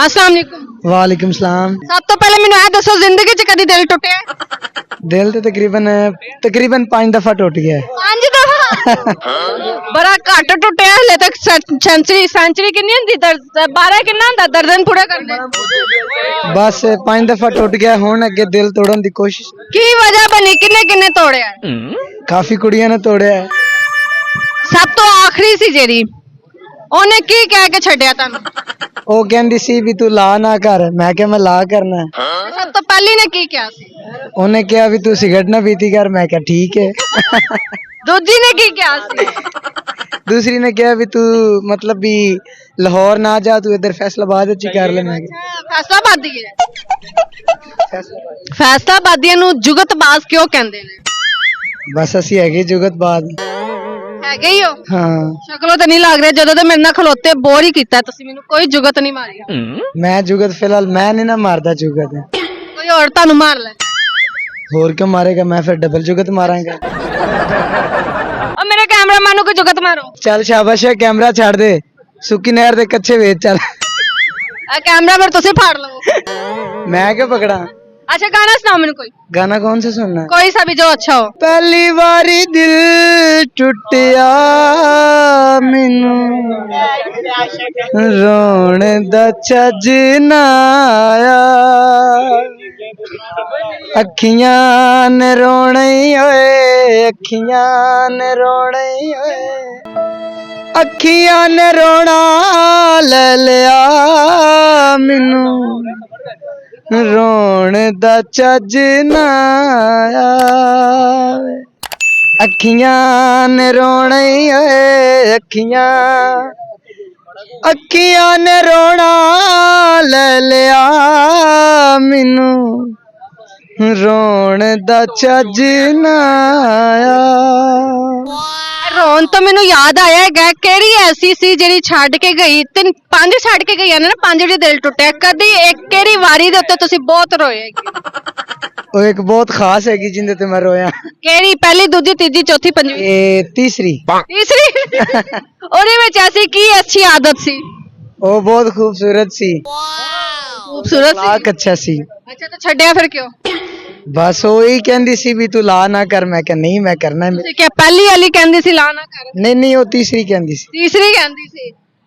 अस्सलाम वालेकुम। वालेकुम सलाम। सब तो पहले मैंने दसो जिंदगी च कदी दिल टुटिया है? दिल तो तकरीबन तकरीबन 5 दफा टूट गया है। 5 दफा बड़ा घट टुटिया हले तक सेंचुरी सेंचुरी कितनी होंदी 12 कितना होंदा दर्जन पूरा करने बस 5 दफा टूट गया हुन अगे दिल तोड़न दी कोशिश। की वजह बनी किन्ने किन्ने तोड़या है? काफी कुड़ियां ने तोड़या है। सब तो आखिरी सी जेरी ओने की कह के छड्या तानू? ओ कहंदी सी भी तू ला ना कर, मैं क्या मैं ला करना है। सब तो पहली ने की क्या सी? उन्हें क्या भी तू सिगरेट ना पीती कर, मैं क्या ठीक है। दूजी ने की क्या सी? दूसरी ने क्या भी तू मतलब भी लाहौर ना जा, तू इधर फैसलाबाद च ही कर ले। मैं फैसलाबादी है फैसलाबादियां नु जुगतबाज क्यों कहंदे ने? बस ਅਸੀਂ ਹੈਗੇ जुगतबाज ਹੈਗੇ ਹੀ ਹੋ। हाँ ਸ਼ਕਲੋਂ ਤਾਂ ਨਹੀਂ ਲੱਗ ਰਿਹਾ ਜਦੋਂ ਤੇ ਮੇਰੇ ਨਾਲ ਖਲੋਤੇ ਬੋਰ ਹੀ ਕੀਤਾ ਤੁਸੀਂ ਮੈਨੂੰ ਕੋਈ ਜੁਗਤ ਨਹੀਂ ਮਾਰੀ। मैं जुगत फिलहाल मैं नहीं ना मारता जुगत। ਕੋਈ ਹੋਰ ਤੁਹਾਨੂੰ ਮਾਰ ਲੈ। और क्यों मारेगा, मैं फिर डबल जुगत मारांगा। और मेरे कैमरामैन ਨੂੰ ਕੋਈ ਜੁਗਤ ਮਾਰੋ। चल शाबाश है, कैमरा छाड़ दे, सुक्की नहर दे कच्चे वेच चल। ਆ ਕੈਮਰਾ ਫਿਰ ਤੁਸੀਂ ਫਾੜ ਲਵੋ। मैं क्यों पकड़ा? अच्छा गाना सुनाओ मेरे कोई गाना कौन सा सुनना है? कोई सा भी जो अच्छा हो। पहली बारी दिल टुटिया मैनू रोण दा छज ना आया, अखियां ने रोने होए, अखियां ने रोने होए, अखियां ने रोना ले लिया मैनू रोण दा छज ना आया, अखियां ने रोना होए, अखियां अखियां ने रोना ले लिया मैनू रोण दा छज ना आया। रोन तो मैनू याद आया है केड़ी ऐसी सी जेड़ी छड्ड के गई ते 5 छड्ड के गई ना 5 जेडी दिल टुटिया कदी एक केड़ी वारी दे उत्ते तुसी बहुत रोए? ਉਹ ਇੱਕ ਬਹੁਤ ਖਾਸ ਹੈਗੀ ਜਿੰਦੇ ਤੇ ਮੈਂ ਰੋਇਆ। केड़ी पहली दूजी तीजी चौथी पंजवी ਇਹ ਤੀਸਰੀ तीसरी ਉਹਦੇ ਵਿੱਚ ऐसी की अच्छी आदत सी? ਉਹ ਬਹੁਤ ਖੂਬਸੂਰਤ ਸੀ, खूबसूरत सी। ਲਾਕ ਅੱਛਾ ਸੀ। अच्छा तो छड्डिया फिर क्यों? बस ਉਹੀ ਕਹਿੰਦੀ ਸੀ ਵੀ ਤੂੰ ਲਾ ਨਾ ਕਰ, ਮੈਂ ਕਿਹਾ ਨਹੀਂ ਮੈਂ ਕਰਨਾ ਹੈ। ਤੁਸੀਂ ਕਿਹਾ ਪਹਿਲੀ ਵਾਲੀ ਕਹਿੰਦੀ ਸੀ ਲਾ ਨਾ ਕਰ, ਨਹੀਂ ਨਹੀਂ ਉਹ ਤੀਸਰੀ ਕਹਿੰਦੀ ਸੀ। ਤੀਸਰੀ ਕਹਿੰਦੀ ਸੀ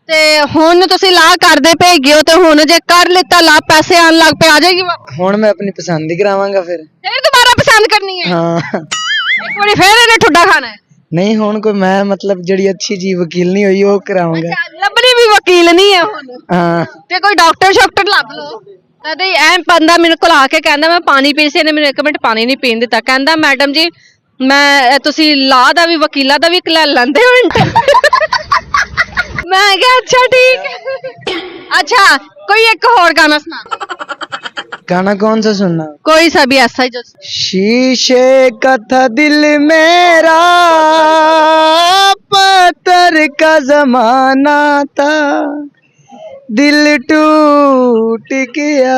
ਤੇ ਹੁਣ ਤੁਸੀਂ ਲਾ ਕਰਦੇ ਪਏ ਗਿਓ ਤੇ ਹੁਣ ਜੇ ਕਰ ਲਿੱਤਾ ਲਾ ਪੈਸੇ ਆਣ ਲੱਗ ਪਏ ਆ ਜਾਏਗੀ ਵਾਪਸ? ਹੁਣ ਮੈਂ ਆਪਣੀ ਪਸੰਦ ਦੀ ਕਰਾਵਾਂਗਾ ਫਿਰ ਦੁਬਾਰਾ ਪਸੰਦ ਕਰਨੀ ਹੈ? ਹਾਂ ਇੱਕ ਵਾਰੀ ਫੇਰ ਇਹਨੇ ਠੁੱਡਾ ਖਾਣਾ ਹੈ। ਨਹੀਂ ਹੁਣ ਕੋਈ ਮੈਂ ਮਤਲਬ ਜਿਹੜੀ ਅੱਛੀ ਜੀ ਵਕੀਲ ਨਹੀਂ ਹੋਈ ਉਹ ਕਰਾਵਾਂਗਾ। ਲੱਭਣੀ ਵੀ ਵਕੀਲ ਨਹੀਂ ਹੈ ਹੁਣ ਹਾਂ ਤੇ ਕੋਈ ਡਾਕਟਰ ਸ਼ਾਕਟਰ ਲੱਭ ਲਓ। ਕਦੇ ਐ ਬੰਦਾ ਮੇਰੇ ਕੋਲ ਆ ਕੇ ਕਹਿੰਦਾ ਮੈਂ ਪਾਣੀ ਪੀ ਸੀ, ਇਹਨੇ ਮੈਨੂੰ 1 ਮਿੰਟ ਪਾਣੀ ਨਹੀਂ ਪੀਣ ਦਿੱਤਾ, ਕਹਿੰਦਾ ਮੈਡਮ ਜੀ ਮੈਂ ਤੁਸੀਂ ਲਾਅ ਦਾ ਵੀ ਵਕੀਲਾਂ ਦਾ ਵੀ ਲੈ ਲੈਂਦੇ ਹੋ? मैं क्या अच्छा ठीक है। अच्छा कोई एक और गाना सुना। गाना कौन सा सुनना? कोई सा भी ऐसा ही जो शीशे का था दिल मेरा, पत्थर का जमाना था, दिल टूट गया,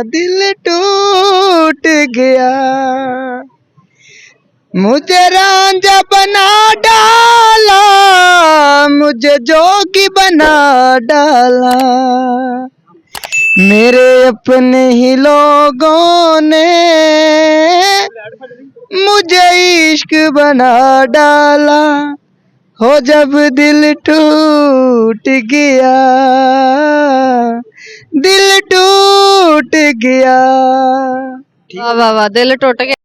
दिल टूट गया, मुझे रांझा बना डाला, मुझे जोगी बना डाला, मेरे अपने ही लोगों ने मुझे इश्क बना डाला, हो जब दिल टूट गया, दिल टूट गया। वाह वाह वाह दिल टूट गया।